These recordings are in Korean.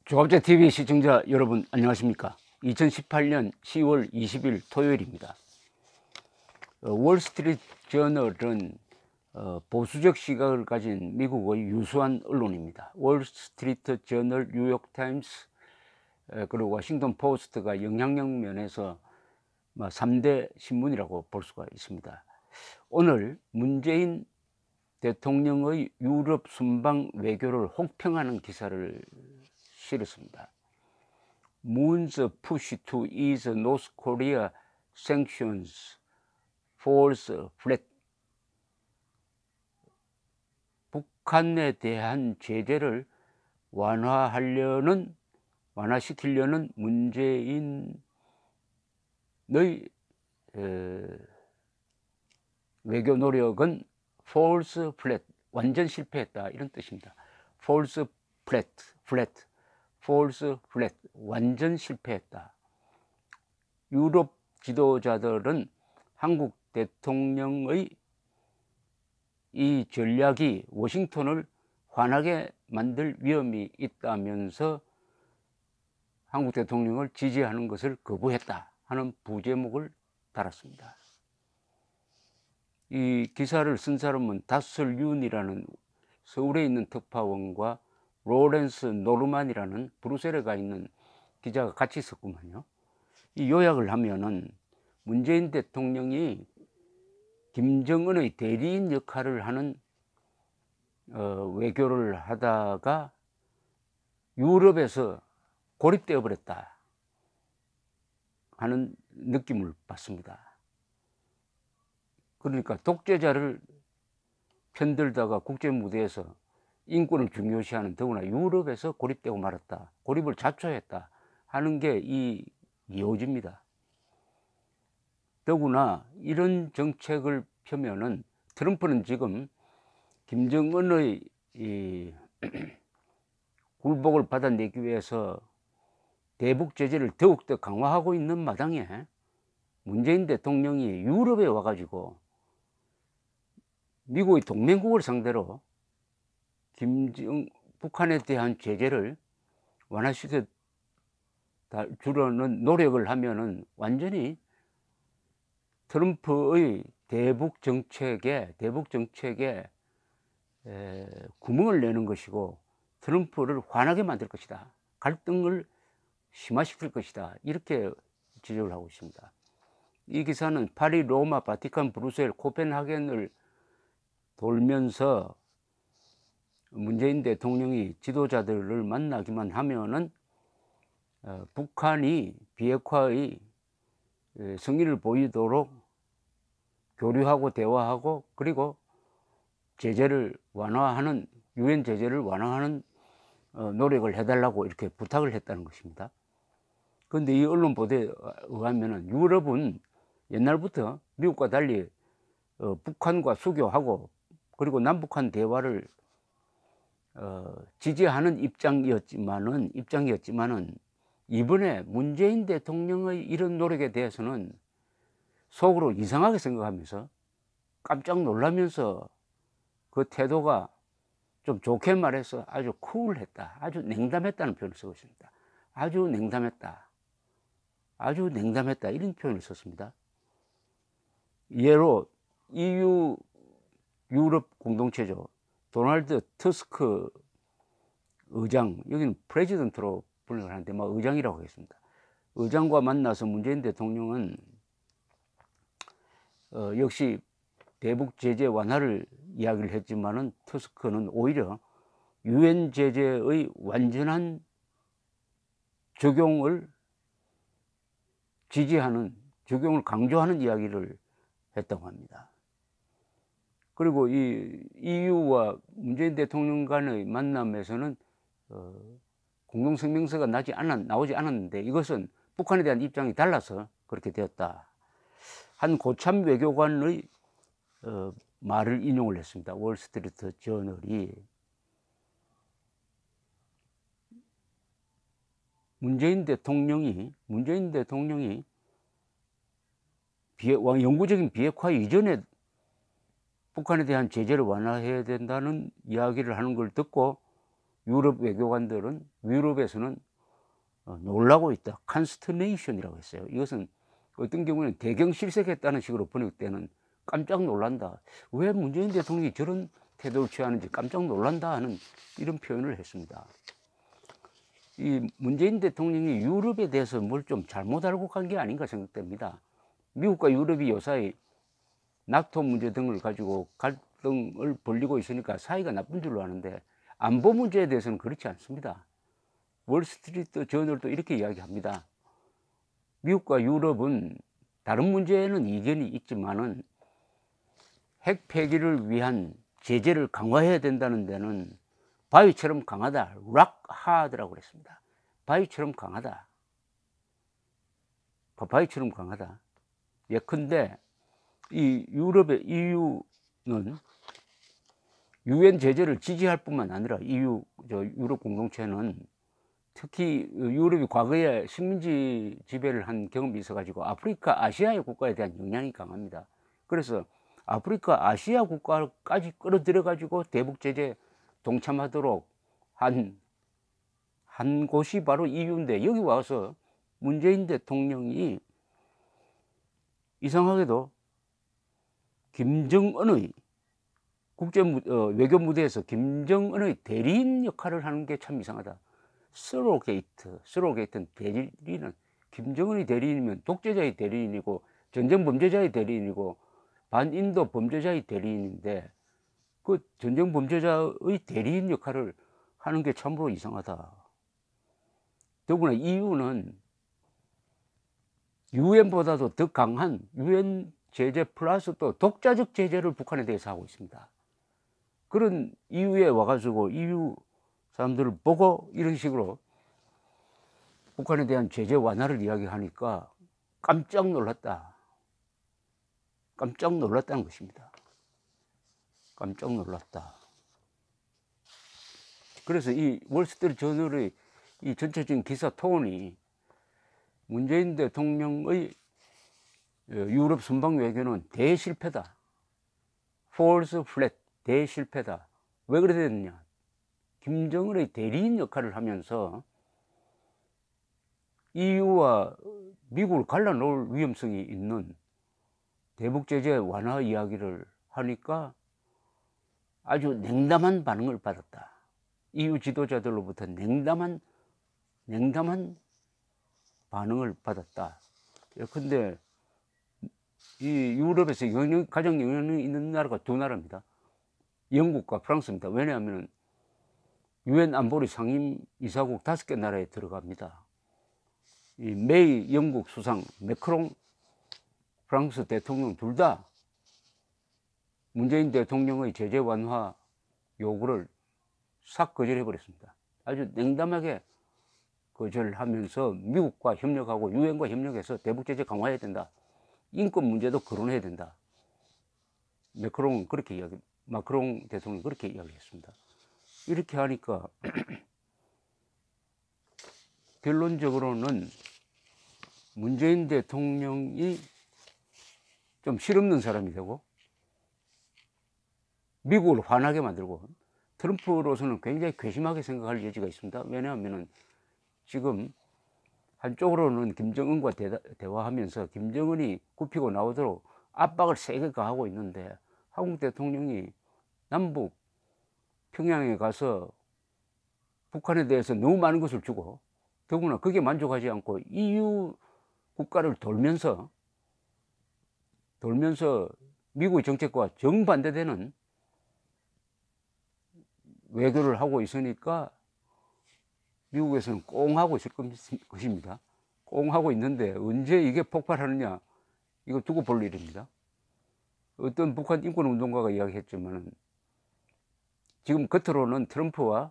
조갑제 TV 시청자 여러분 안녕하십니까? 2018년 10월 20일 토요일입니다. 월스트리트 저널은 보수적 시각을 가진 미국의 유수한 언론입니다. 월스트리트 저널, 뉴욕타임스, 그리고 워싱턴 포스트가 영향력 면에서 3대 신문이라고 볼 수가 있습니다. 오늘 문재인 대통령의 유럽 순방 외교를 혹평하는 기사를 실었습니다. Moon's push to ease North Korea sanctions falls flat. 북한에 대한 제재를 완화시키려는 문재인의 외교 노력은 falls flat, 완전 실패했다, 이런 뜻입니다. falls flat, 완전 실패했다. 유럽 지도자들은 한국 대통령의 이 전략이 워싱턴을 화나게 만들 위험이 있다면서 한국 대통령을 지지하는 것을 거부했다 하는 부제목을 달았습니다. 이 기사를 쓴 사람은 다슬 윤이라는 서울에 있는 특파원과 로렌스 노르만이라는 브루셀에 가 있는 기자가 같이 썼구만요. 이 요약을 하면은 문재인 대통령이 김정은의 대리인 역할을 하는 외교를 하다가 유럽에서 고립되어 버렸다 하는 느낌을 받습니다. 그러니까 독재자를 편들다가 국제 무대에서 인권을 중요시하는, 더구나 유럽에서 고립되고 말았다, 고립을 자초했다 하는 게 이 요지입니다. 더구나 이런 정책을 펴면은 트럼프는 지금 김정은의 이 굴복을 받아내기 위해서 대북 제재를 더욱더 강화하고 있는 마당에 문재인 대통령이 유럽에 와가지고 미국의 동맹국을 상대로 북한에 대한 제재를 완화시켜 주려는 노력을 하면은 완전히 트럼프의 대북 정책에 구멍을 내는 것이고 트럼프를 화나게 만들 것이다, 갈등을 심화시킬 것이다, 이렇게 지적을 하고 있습니다. 이 기사는 파리, 로마, 바티칸, 브루셀, 코펜하겐을 돌면서 문재인 대통령이 지도자들을 만나기만 하면은 북한이 비핵화의 성의를 보이도록 교류하고 대화하고, 그리고 제재를 완화하는, 유엔 제재를 완화하는 노력을 해달라고 이렇게 부탁을 했다는 것입니다. 그런데 이 언론 보도에 의하면은 유럽은 옛날부터 미국과 달리 북한과 수교하고 그리고 남북한 대화를 지지하는 입장이었지만은 이번에 문재인 대통령의 이런 노력에 대해서는 속으로 이상하게 생각하면서 깜짝 놀라면서 그 태도가 좀 좋게 말해서 아주 쿨했다, 아주 냉담했다는 표현을 쓰고 있습니다. 아주 냉담했다, 이런 표현을 썼습니다. 예로 EU 유럽 공동체죠. 도널드 투스크 의장, 여기는 프레지던트로 번역을 하는데 의장이라고 하겠습니다. 의장과 만나서 문재인 대통령은 역시 대북 제재 완화를 이야기를 했지만은 투스크는 오히려 유엔 제재의 완전한 적용을 적용을 강조하는 이야기를 했다고 합니다. 그리고 이 EU와 문재인 대통령 간의 만남에서는 공동성명서가 나오지 않았는데 이것은 북한에 대한 입장이 달라서 그렇게 되었다. 한 고참 외교관의 말을 인용을 했습니다. 월스트리트 저널이. 문재인 대통령이 영구적인 비핵화 이전에 북한에 대한 제재를 완화해야 된다는 이야기를 하는 걸 듣고 유럽 외교관들은 유럽에서는 놀라고 있다. 컨스터네이션이라고 했어요. 이것은 어떤 경우에는 대경실색했다는 식으로 번역되는 깜짝 놀란다. 왜 문재인 대통령이 저런 태도를 취하는지 깜짝 놀란다 하는 이런 표현을 했습니다. 이 문재인 대통령이 유럽에 대해서 뭘 좀 잘못 알고 간 게 아닌가 생각됩니다. 미국과 유럽이 요사이 나토 문제 등을 가지고 갈등을 벌이고 있으니까 사이가 나쁜 줄로 아는데 안보 문제에 대해서는 그렇지 않습니다. 월스트리트 저널도 이렇게 이야기합니다. 미국과 유럽은 다른 문제에는 이견이 있지만은 핵 폐기를 위한 제재를 강화해야 된다는 데는 바위처럼 강하다. 락 하드라고 그랬습니다. 바위처럼 강하다. 바위처럼 강하다. 예컨대 이 유럽의 EU는 유엔 제재를 지지할 뿐만 아니라 유럽 공동체는 특히 유럽이 과거에 식민지 지배를 한 경험이 있어 가지고 아프리카, 아시아의 국가에 대한 영향이 강합니다. 그래서 아프리카, 아시아 국가까지 끌어들여 가지고 대북 제재 동참하도록 한 곳이 바로 EU인데, 여기 와서 문재인 대통령이 이상하게도 김정은의 외교 무대에서 김정은의 대리인 역할을 하는 게 참 이상하다. 서로게이트는 대리인은 김정은의 대리인이면 독재자의 대리인이고 전쟁 범죄자의 대리인이고 반인도 범죄자의 대리인인데, 그 전쟁 범죄자의 대리인 역할을 하는 게 참으로 이상하다. 더구나 EU는 유엔보다도 더 강한 유엔 제재 플러스 또 독자적 제재를 북한에 대해서 하고 있습니다. 그런 EU에 와가지고 EU 사람들을 보고 이런 식으로 북한에 대한 제재 완화를 이야기하니까 깜짝 놀랐다. 깜짝 놀랐다는 것입니다. 깜짝 놀랐다. 그래서 이 월스트리트 저널의 이 전체적인 기사 톤이 문재인 대통령의 유럽 순방 외교는 대실패다. false flat, 대실패다. 왜 그래 됐느냐? 김정은의 대리인 역할을 하면서 EU와 미국을 갈라놓을 위험성이 있는 대북 제재 완화 이야기를 하니까 아주 냉담한 반응을 받았다. EU 지도자들로부터 냉담한 반응을 받았다. 근데 이 유럽에서 가장 영향력이 있는 나라가 두 나라입니다. 영국과 프랑스입니다. 왜냐하면 유엔 안보리 상임 이사국 5개 나라에 들어갑니다. 이 메이 영국 수상, 매크롱 프랑스 대통령 둘 다 문재인 대통령의 제재 완화 요구를 싹 거절해 버렸습니다. 아주 냉담하게 거절하면서 미국과 협력하고 유엔과 협력해서 대북 제재 강화해야 된다. 인권 문제도 거론해야 된다. 마크롱 대통령이 그렇게 이야기했습니다. 이렇게 하니까 결론적으로는 문재인 대통령이 좀 실없는 사람이 되고 미국을 화나게 만들고, 트럼프로서는 굉장히 괘씸하게 생각할 여지가 있습니다. 왜냐하면 지금 한쪽으로는 김정은과 대화하면서 김정은이 굽히고 나오도록 압박을 세게 가하고 있는데, 한국 대통령이 남북 평양에 가서 북한에 대해서 너무 많은 것을 주고, 더구나 그게 만족하지 않고 EU 국가를 돌면서 미국의 정책과 정반대되는 외교를 하고 있으니까 미국에서는 꽁 하고 있을 것입니다. 꽁 하고 있는데 언제 이게 폭발하느냐, 이거 두고 볼 일입니다. 어떤 북한 인권운동가가 이야기했지만 지금 겉으로는 트럼프와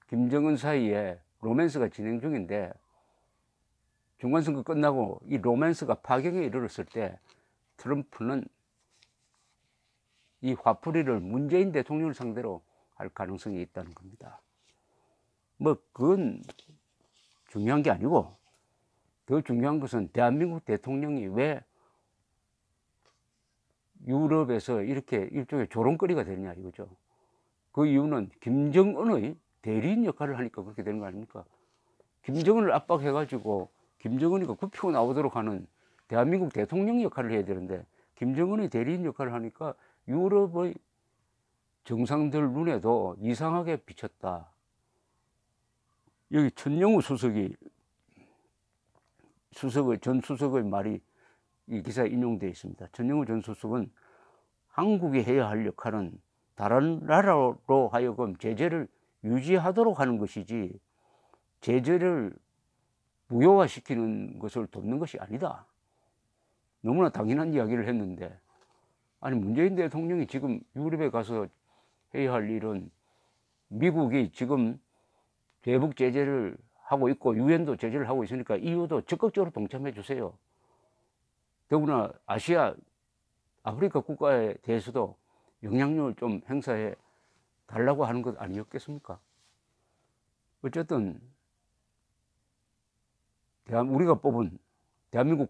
김정은 사이에 로맨스가 진행 중인데, 중간선거 끝나고 이 로맨스가 파경에 이르렀을 때 트럼프는 이 화풀이를 문재인 대통령을 상대로 할 가능성이 있다는 겁니다. 뭐 그건 중요한 게 아니고, 더 중요한 것은 대한민국 대통령이 왜 유럽에서 이렇게 일종의 조롱거리가 되느냐 이거죠. 그 이유는 김정은의 대리인 역할을 하니까 그렇게 되는 거 아닙니까? 김정은을 압박해가지고 김정은이가 굽히고 나오도록 하는 대한민국 대통령 역할을 해야 되는데 김정은이 대리인 역할을 하니까 유럽의 정상들 눈에도 이상하게 비쳤다. 여기 천영우 전 수석의 말이 이 기사에 인용되어 있습니다. 천영우 전 수석은 한국이 해야 할 역할은 다른 나라로 하여금 제재를 유지하도록 하는 것이지 제재를 무효화시키는 것을 돕는 것이 아니다. 너무나 당연한 이야기를 했는데, 아니 문재인 대통령이 지금 유럽에 가서 해야 할 일은 미국이 지금 대북 제재를 하고 있고 유엔도 제재를 하고 있으니까 EU도 적극적으로 동참해 주세요. 더구나 아프리카 국가에 대해서도 영향력을 좀 행사해 달라고 하는 것 아니었겠습니까? 어쨌든 우리가 뽑은 대한민국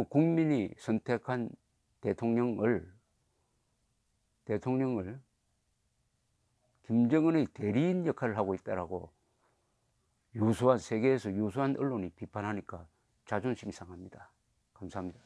국민이 선택한 대통령을 김정은의 대리인 역할을 하고 있다라고 세계에서 유수한 언론이 비판하니까 자존심이 상합니다. 감사합니다.